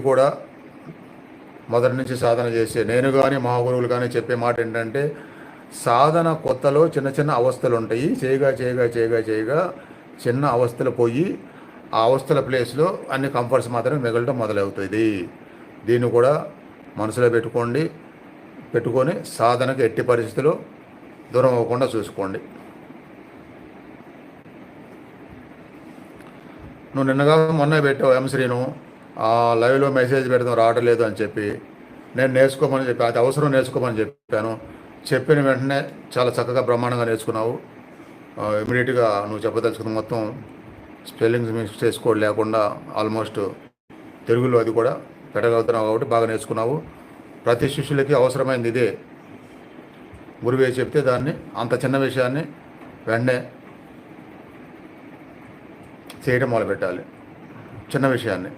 కూడా మొదటి నుంచి సాధన చేసే నేను కానీ మా గురువులు కానీ చెప్పే మాట ఏంటంటే, సాధన కొత్తలో చిన్న చిన్న అవస్థలు ఉంటాయి. చేయగా చిన్న అవస్థలు పోయి ఆ అవస్థల ప్లేస్లో అన్ని కంఫర్ట్స్ మాత్రమే మిగలటం మొదలవుతుంది. దీన్ని కూడా మనసులో పెట్టుకొని సాధనకు ఎట్టి పరిస్థితుల్లో దూరం అవ్వకుండా చూసుకోండి. నువ్వు నిన్నగా మొన్న పెట్టావు ఎంశ్రీను, లైవ్లో మెసేజ్ పెడతాం రావట్లేదు అని చెప్పి, నేను నేర్చుకోమని చెప్పి అది అవసరం నేర్చుకోమని చెప్పాను. చెప్పిన వెంటనే చాలా చక్కగా బ్రహ్మాండంగా నేర్చుకున్నావు. ఇమీడియట్గా నువ్వు చెప్పదలుచుకున్న మొత్తం స్పెల్లింగ్స్ మిస్టేక్స్ కూడా లేకుండా ఆల్మోస్ట్ తెలుగులో అది కూడా పెట్టగలుగుతున్నావు కాబట్టి బాగా నేర్చుకున్నావు. ప్రతి శిష్యులకి అవసరమైంది ఇదే. గురువే చెప్తే దాన్ని అంత చిన్న విషయాన్ని వెంటనే చేయడం మొదలుపెట్టాలి. చిన్న విషయాన్ని